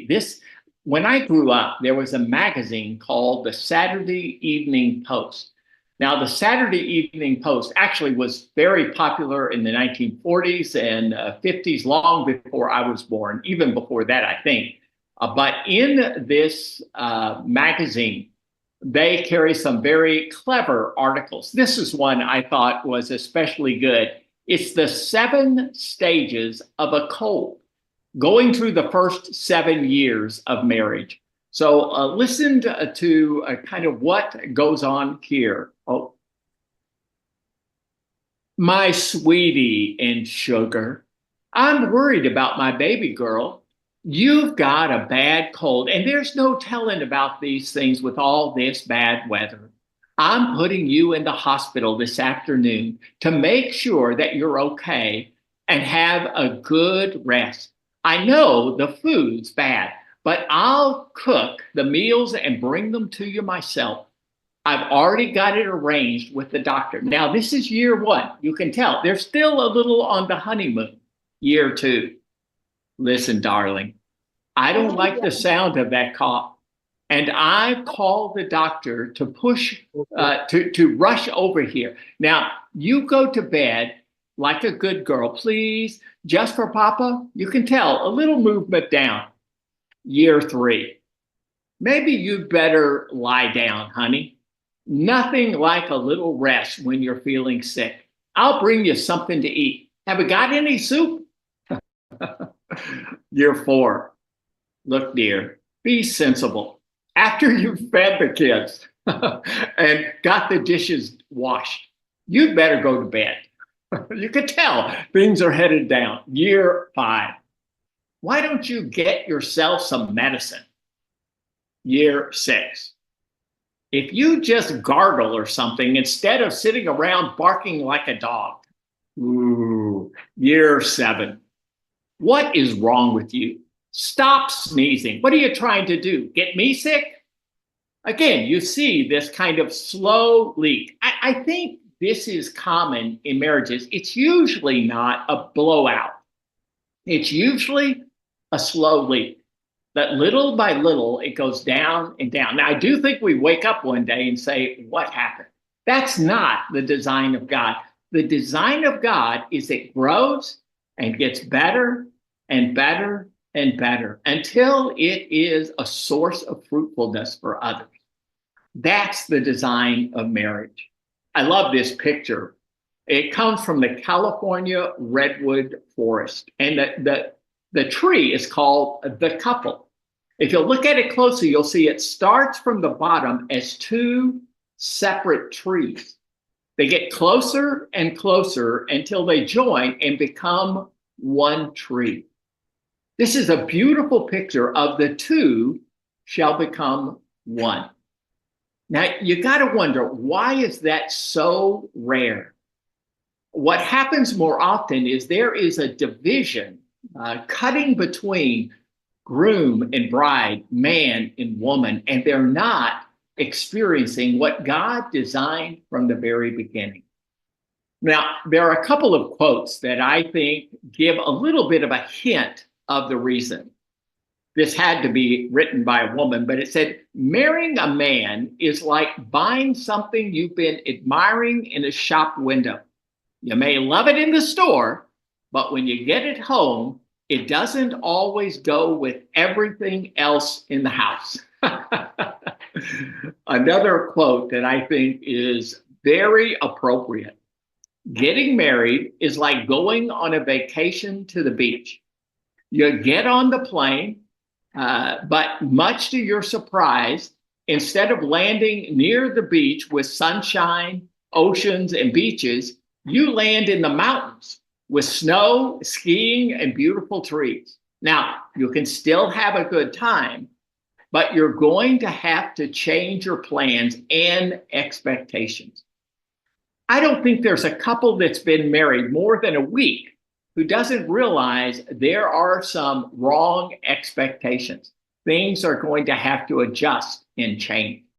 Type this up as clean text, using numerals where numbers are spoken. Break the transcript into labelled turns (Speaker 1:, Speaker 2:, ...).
Speaker 1: This, when I grew up, there was a magazine called the Saturday Evening Post. Now, the Saturday Evening Post actually was very popular in the 1940s and 50s, long before I was born, even before that, I think. But in this magazine, they carry some very clever articles. This is one I thought was especially good. It's the 7 stages of a cold, going through the first 7 years of marriage. So listen to kind of what goes on here. Oh, my sweetie and sugar, I'm worried about my baby girl. You've got a bad cold, and there's no telling about these things with all this bad weather. I'm putting you in the hospital this afternoon to make sure that you're okay and have a good rest. I know the food's bad, but I'll cook the meals and bring them to you myself. I've already got it arranged with the doctor. Now, this is year 1. You can tell they're still a little on the honeymoon. Year 2. Listen, darling, I don't like the sound of that cough. And I've called the doctor to to rush over here. Now, you go to bed like a good girl, please. Just for Papa, you can tell a little movement down. Year 3. Maybe you'd better lie down, honey. Nothing like a little rest when you're feeling sick. I'll bring you something to eat. Have you got any soup? Year 4. Look, dear, be sensible. After you've fed the kids and got the dishes washed, you'd better go to bed. You could tell things are headed down. Year 5. Why don't you get yourself some medicine? Year 6. If you just gargle or something instead of sitting around barking like a dog. Ooh. Year 7. What is wrong with you? Stop sneezing. What are you trying to do? Get me sick? Again, you see this kind of slow leak. I think this is common in marriages. It's usually not a blowout. It's usually a slow leak. That little by little, it goes down and down. Now, I do think we wake up one day and say, what happened? That's not the design of God. The design of God is it grows and gets better and better and better until it is a source of fruitfulness for others. That's the design of marriage. I love this picture. It comes from the California redwood forest, and the tree is called the couple. If you look at it closely, you'll see it starts from the bottom as 2 separate trees. They get closer and closer until they join and become one tree. This is a beautiful picture of the 2 shall become one. Now, you got to wonder, why is that so rare? What happens more often is there is a division cutting between groom and bride, man and woman, and they're not experiencing what God designed from the very beginning. Now, there are a couple of quotes that I think give a little bit of a hint of the reason. This had to be written by a woman, but it said, marrying a man is like buying something you've been admiring in a shop window. You may love it in the store, but when you get it home, it doesn't always go with everything else in the house. Another quote that I think is very appropriate. Getting married is like going on a vacation to the beach. You get on the plane, but much to your surprise, instead of landing near the beach with sunshine, oceans, and beaches, you land in the mountains with snow, skiing, and beautiful trees. Now, you can still have a good time, but you're going to have to change your plans and expectations. I don't think there's a couple that's been married more than a week who doesn't realize there are some wrong expectations. Things are going to have to adjust and change.